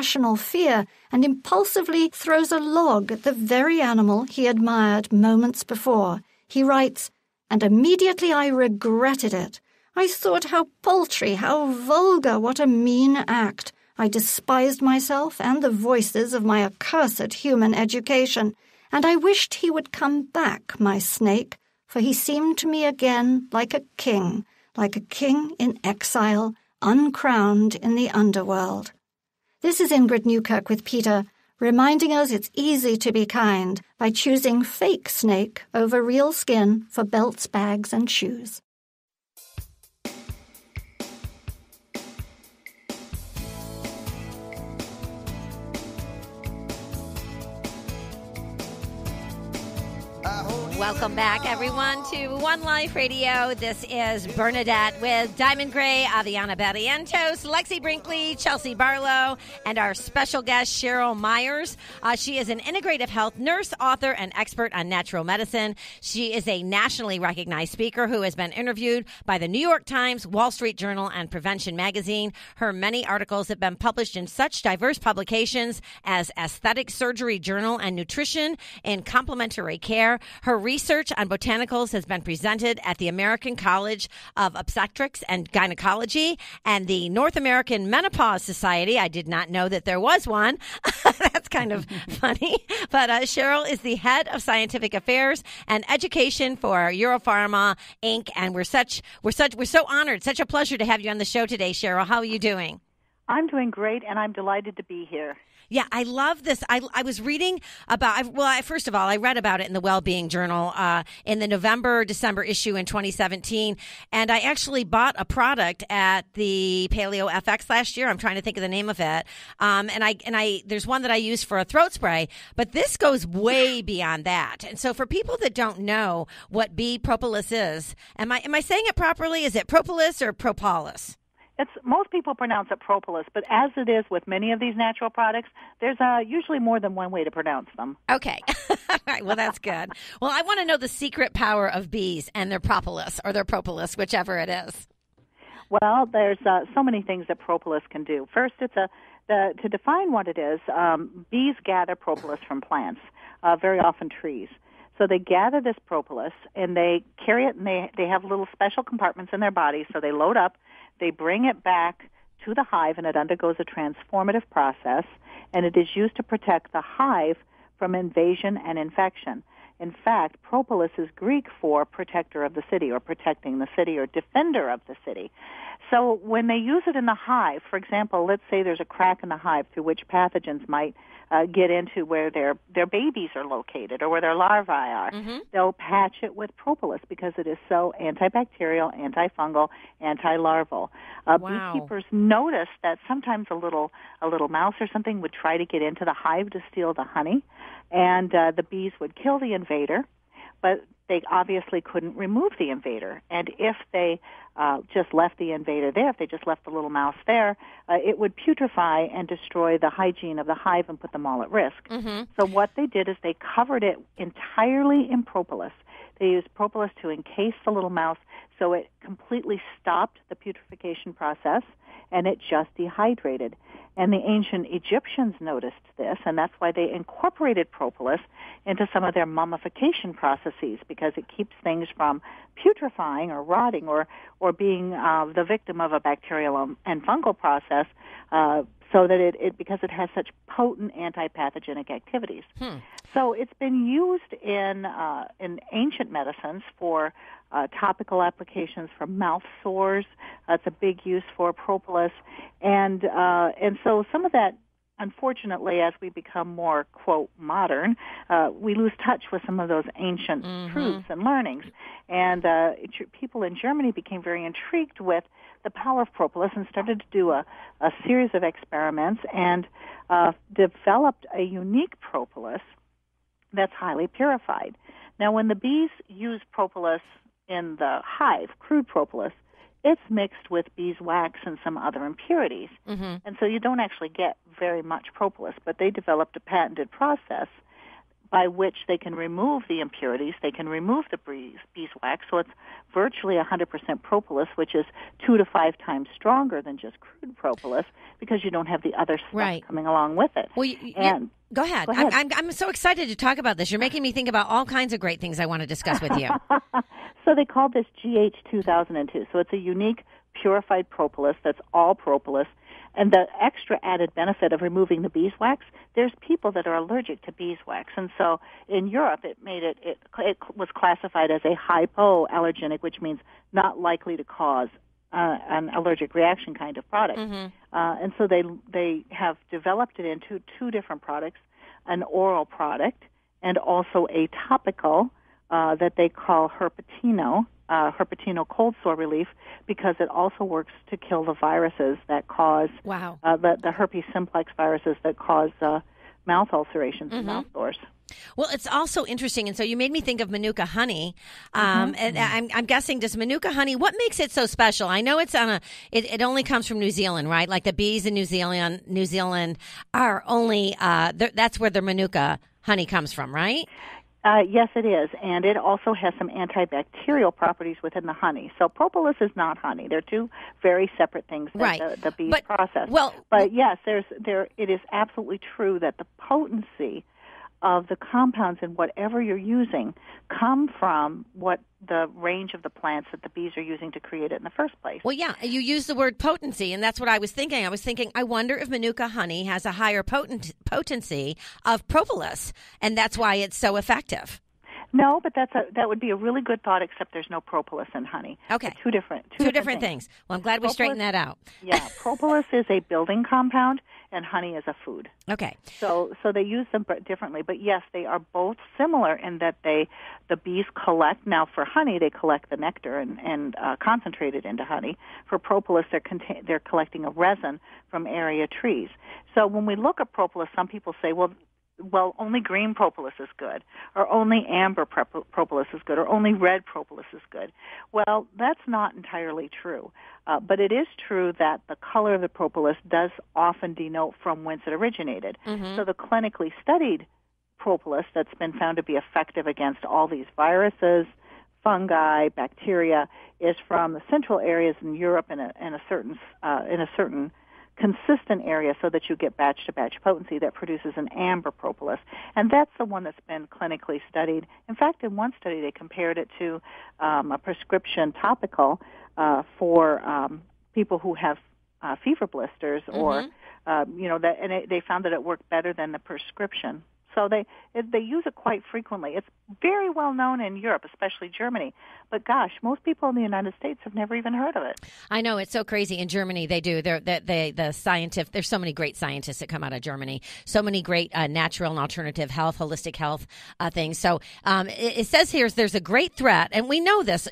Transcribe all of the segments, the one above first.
irrational fear and impulsively throws a log at the very animal he admired moments before. He writes, "And immediately I regretted it. I thought how paltry, how vulgar, what a mean act. I despised myself and the voices of my accursed human education, and I wished he would come back, my snake, for he seemed to me again like a king in exile, uncrowned in the underworld." This is Ingrid Newkirk with PETA, reminding us it's easy to be kind by choosing fake snake over real skin for belts, bags, and shoes. Welcome back, everyone, to One Life Radio. This is Bernadette with Diamond Gray, Aviana Barrientos, Lexi Brinkley, Chelsea Barlow, and our special guest, Cheryl Myers. She is an integrative health nurse, author, and expert on natural medicine. She is a nationally recognized speaker who has been interviewed by the New York Times, Wall Street Journal, and Prevention Magazine. Her many articles have been published in such diverse publications as Aesthetic Surgery Journal and Nutrition in Complementary Care. Her research on botanicals has been presented at the American College of Obstetrics and Gynecology and the North American Menopause Society. I did not know that there was one. That's kind of funny. But Cheryl is the head of scientific affairs and education for Europharma Inc. And we're so honored. Such a pleasure to have you on the show today, Cheryl. How are you doing? I'm doing great, and I'm delighted to be here. Yeah, I love this. I was reading about, first of all, I read about it in the Wellbeing Journal in the November-December issue in 2017, and I actually bought a product at the Paleo FX last year. I'm trying to think of the name of it. And there's one that I use for a throat spray, but this goes way beyond that. And so for people that don't know what Bee Propolis is, am I saying it properly? Is it propolis or propolis? Most people pronounce it propolis, but as it is with many of these natural products, there's usually more than one way to pronounce them. Okay. All right. Well, that's good. Well, I want to know the secret power of bees and their propolis or their propolis, whichever it is. Well, there's so many things that propolis can do. First, to define what it is, bees gather propolis from plants, very often trees. So they gather this propolis, and they carry it, and they have little special compartments in their bodies, so they load up. They bring it back to the hive, and it undergoes a transformative process, and it is used to protect the hive from invasion and infection. In fact, propolis is Greek for protector of the city, or protecting the city, or defender of the city. So when they use it in the hive, for example, let's say there's a crack in the hive through which pathogens might get into where their babies are located or where their larvae are. Mm-hmm. They'll patch it with propolis because it is so antibacterial, antifungal, anti-larval. Wow. Beekeepers noticed that sometimes a little mouse or something would try to get into the hive to steal the honey, and the bees would kill the invader, but they obviously couldn't remove the invader. And if they just left the invader there, if they just left the little mouse there, it would putrefy and destroy the hygiene of the hive and put them all at risk. Mm-hmm. So what they did is they covered it entirely in propolis. They used propolis to encase the little mouse so it completely stopped the putrefaction process, and it just dehydrated. And the ancient Egyptians noticed this, and that's why they incorporated propolis into some of their mummification processes, because it keeps things from putrefying or rotting or being the victim of a bacterial and fungal process, so that because it has such potent antipathogenic activities. So it's been used in ancient medicines for topical applications for mouth sores. It's a big use for propolis, and so some of that, unfortunately, as we become more, quote, modern, we lose touch with some of those ancient truths and learnings. And people in Germany became very intrigued with the power of propolis and started to do a series of experiments and developed a unique propolis that's highly purified. Now, when the bees use propolis in the hive, crude propolis, it's mixed with beeswax and some other impurities. And so you don't actually get very much propolis, but they developed a patented process by which they can remove the impurities. They can remove the beeswax, so it's virtually 100% propolis, which is 2 to 5 times stronger than just crude propolis because you don't have the other stuff coming along with it. Well, go ahead. I'm so excited to talk about this. You're making me think about all kinds of great things I want to discuss with you. So they called this GH2002. So it's a unique purified propolis that's all propolis. And the extra added benefit of removing the beeswax, there's people that are allergic to beeswax. And so in Europe, it was classified as a hypoallergenic, which means not likely to cause an allergic reaction kind of product. And so they have developed it into 2 different products, an oral product and also a topical that they call Herpetino cold sore relief, because it also works to kill the viruses that cause the herpes simplex viruses that cause mouth ulcerations and mouth sores. Well, it's also interesting, and so you made me think of Manuka Honey. And I'm guessing, does Manuka Honey, what makes it so special? I know it's it only comes from New Zealand, right? Like the bees in New Zealand are only, that's where the Manuka Honey comes from, right? Yes, it is, and it also has some antibacterial properties within the honey. So propolis is not honey; they're 2 very separate things that the bees process. But yes, it is absolutely true that the potency of the compounds in whatever you're using come from what the range of the plants that the bees are using to create it in the first place. Well, yeah, you use the word potency, and that's what I was thinking. I wonder if Manuka Honey has a higher potency of propolis, and that's why it's so effective. No, but that would be a really good thought, except there's no propolis in honey. Okay. Two different things. Well, I'm glad we straightened that out. Yeah, propolis is a building compound, and honey is a food. Okay. So they use them differently, but yes, they are both similar in that the bees collect. Now, for honey, they collect the nectar and concentrate it into honey. For propolis, they're collecting a resin from area trees. So when we look at propolis, some people say, well, only green propolis is good, or only amber propolis is good, or only red propolis is good. Well, that's not entirely true. But it is true that the color of the propolis does often denote from whence it originated. So the clinically studied propolis that's been found to be effective against all these viruses, fungi, bacteria, is from the central areas in Europe in a certain consistent area, so that you get batch-to-batch potency that produces an amber propolis. And that's the one that's been clinically studied. In fact, in one study, they compared it to a prescription topical for people who have fever blisters, or they found that it worked better than the prescription. So they use it quite frequently. It's very well known in Europe, especially Germany. But gosh, most people in the United States have never even heard of it. I know, it's so crazy. In Germany, they do. There's so many great scientists that come out of Germany. So many great natural and alternative health, holistic health things. So it says here there's a great threat, and we know this,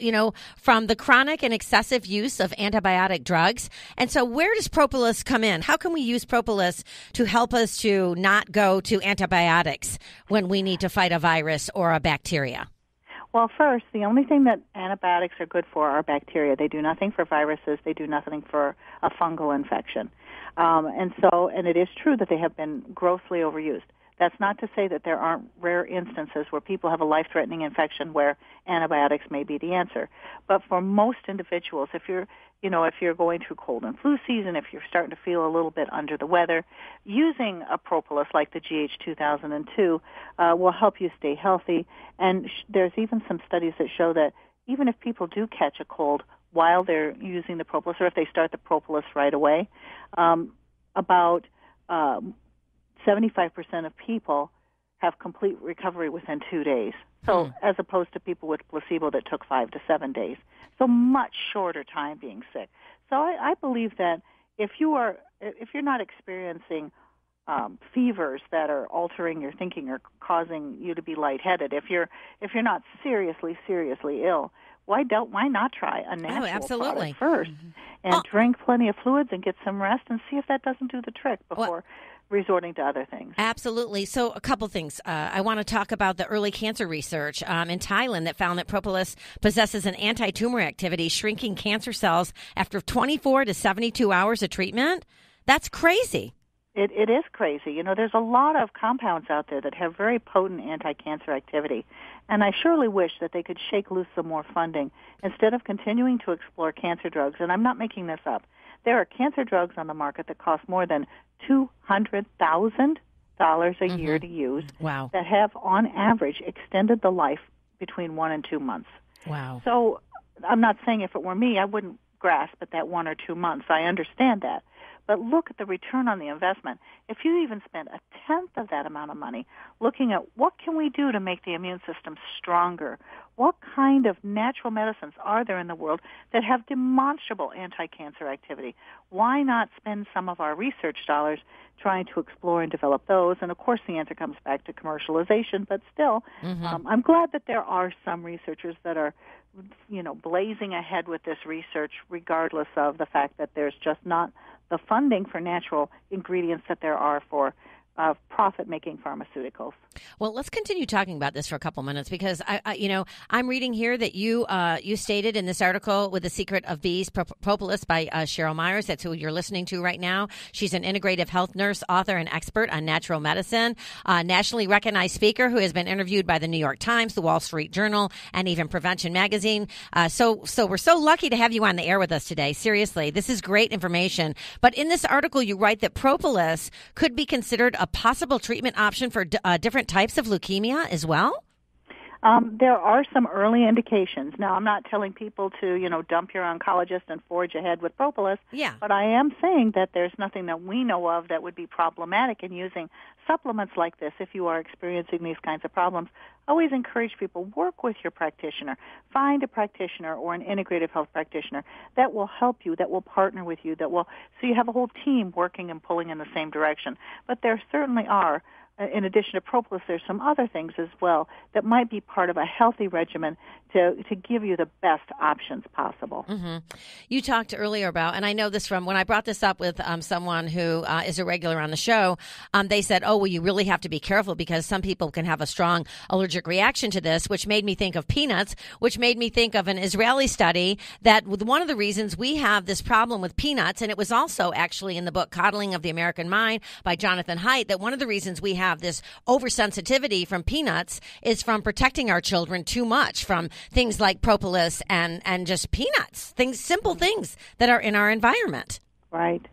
from the chronic and excessive use of antibiotic drugs. And so where does propolis come in? How can we use propolis to help us to not go to antibiotics when we need to fight a virus or a bacteria? Well, first, the only thing that antibiotics are good for are bacteria. They do nothing for viruses. They do nothing for a fungal infection. And it is true that they have been grossly overused. That's not to say that there aren't rare instances where people have a life-threatening infection where antibiotics may be the answer. But for most individuals, if you're going through cold and flu season, if you're starting to feel a little bit under the weather, using a propolis like the GH2002 will help you stay healthy. And there's even some studies that show that even if people do catch a cold while they're using the propolis, or if they start the propolis right away, about 75% of people have complete recovery within 2 days. So as opposed to people with placebo that took 5 to 7 days. So much shorter time being sick. So I believe that if you're not experiencing fevers that are altering your thinking or causing you to be lightheaded, if you're not seriously ill, why not try a natural product first and drink plenty of fluids and get some rest and see if that doesn't do the trick before resorting to other things. Absolutely. So a couple things. I want to talk about the early cancer research in Thailand that found that propolis possesses an anti-tumor activity, shrinking cancer cells after 24 to 72 hours of treatment. That's crazy. It is crazy. You know, there's a lot of compounds out there that have very potent anti-cancer activity, and I surely wish that they could shake loose some more funding instead of continuing to explore cancer drugs. And I'm not making this up. There are cancer drugs on the market that cost more than $200,000 a year to use. Wow. That have, on average, extended the life between 1 and 2 months. Wow. So I'm not saying if it were me, I wouldn't grasp at that 1 or 2 months. I understand that. But look at the return on the investment. If you even spend a tenth of that amount of money looking at what can we do to make the immune system stronger, what kind of natural medicines are there in the world that have demonstrable anti-cancer activity, why not spend some of our research dollars trying to explore and develop those? And, of course, the answer comes back to commercialization, but still, I'm glad that there are some researchers that are, you know, blazing ahead with this research regardless of the fact that there's just not the funding for natural ingredients that there are for profit-making pharmaceuticals. Well, let's continue talking about this for a couple minutes because I'm reading here that you stated in this article with The Secret of Bee Propolis by Cheryl Myers. That's who you're listening to right now. She's an integrative health nurse, author, and expert on natural medicine, nationally recognized speaker who has been interviewed by the New York Times, the Wall Street Journal, and even Prevention Magazine. So we're so lucky to have you on the air with us today. Seriously, this is great information. But in this article, you write that propolis could be considered a possible treatment option for different types of leukemia as well? There are some early indications. Now, I'm not telling people to, you know, dump your oncologist and forge ahead with propolis. Yeah. But I am saying that there's nothing that we know of that would be problematic in using supplements like this if you are experiencing these kinds of problems. I always encourage people, work with your practitioner. Find a practitioner or an integrative health practitioner that will help you, that will partner with you, so you have a whole team working and pulling in the same direction. But there certainly are, in addition to propolis, there's some other things as well that might be part of a healthy regimen to give you the best options possible. You talked earlier about, and I know this from when I brought this up with someone who is a regular on the show, they said, oh, well, you really have to be careful because some people can have a strong allergic reaction to this, which made me think of peanuts, which made me think of an Israeli study that one of the reasons we have this problem with peanuts, and it was also actually in the book Coddling of the American Mind by Jonathan Haidt, that one of the reasons we have this oversensitivity from peanuts is from protecting our children too much from things like propolis and just peanuts, simple things that are in our environment. Right.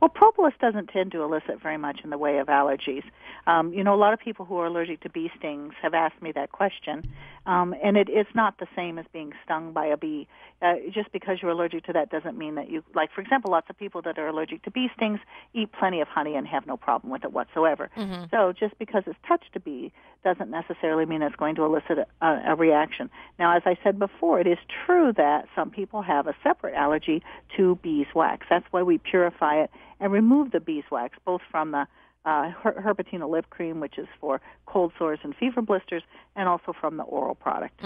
Well, propolis doesn't tend to elicit very much in the way of allergies. A lot of people who are allergic to bee stings have asked me that question, and it's not the same as being stung by a bee. Just because you're allergic to that doesn't mean that like, for example, lots of people that are allergic to bee stings eat plenty of honey and have no problem with it whatsoever. So just because it's touched a bee doesn't necessarily mean it's going to elicit a reaction. Now, as I said before, it is true that some people have a separate allergy to beeswax. That's why we purify it and remove the beeswax, both from the herpetina lip cream, which is for cold sores and fever blisters, and also from the oral product.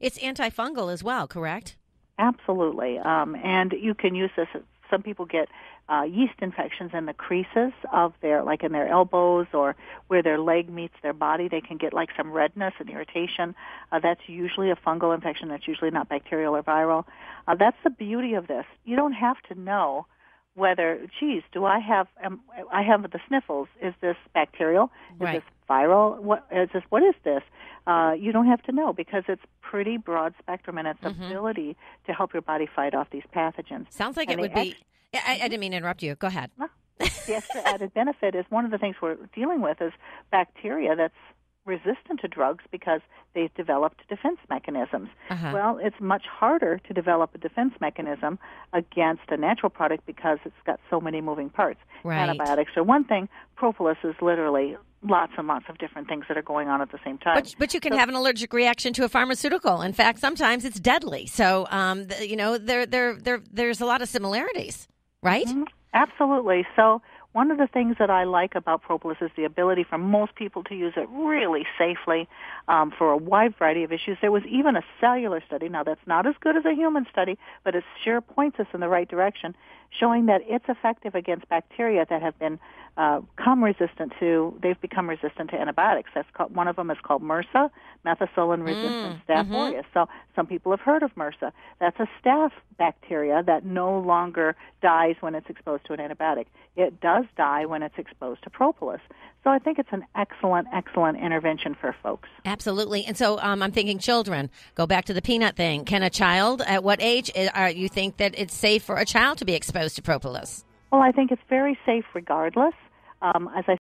It's antifungal as well, correct? Absolutely. And you can use this. Some people get yeast infections in the creases of in their elbows or where their leg meets their body. They can get like some redness and irritation. That's usually a fungal infection. That's usually not bacterial or viral. That's the beauty of this. You don't have to know whether, do I have the sniffles? Is this bacterial? Is this viral? What is this? You don't have to know because it's pretty broad spectrum in its ability to help your body fight off these pathogens. Sounds like it would be. I didn't mean to interrupt you. Go ahead. The extra added benefit is one of the things we're dealing with is bacteria that's resistant to drugs because they've developed defense mechanisms. Well, it's much harder to develop a defense mechanism against a natural product because it's got so many moving parts. Antibiotics are one thing. Propolis is literally lots and lots of different things that are going on at the same time. But you can have an allergic reaction to a pharmaceutical. In fact, sometimes it's deadly. So, there's a lot of similarities, right? Absolutely. So one of the things that I like about propolis is the ability for most people to use it really safely for a wide variety of issues. There was even a cellular study. Now, that's not as good as a human study, but it sure points us in the right direction showing that it's effective against bacteria that have been they've become resistant to antibiotics. One of them is called MRSA, methicillin-resistant Staph aureus. So some people have heard of MRSA. That's a staph bacteria that no longer dies when it's exposed to an antibiotic. It does die when it's exposed to propolis. So I think it's an excellent, excellent intervention for folks. Absolutely. And so I'm thinking children. Go back to the peanut thing. Can a child, at what age you think that it's safe for a child to be exposed to propolis? Well, I think it's very safe regardless. As I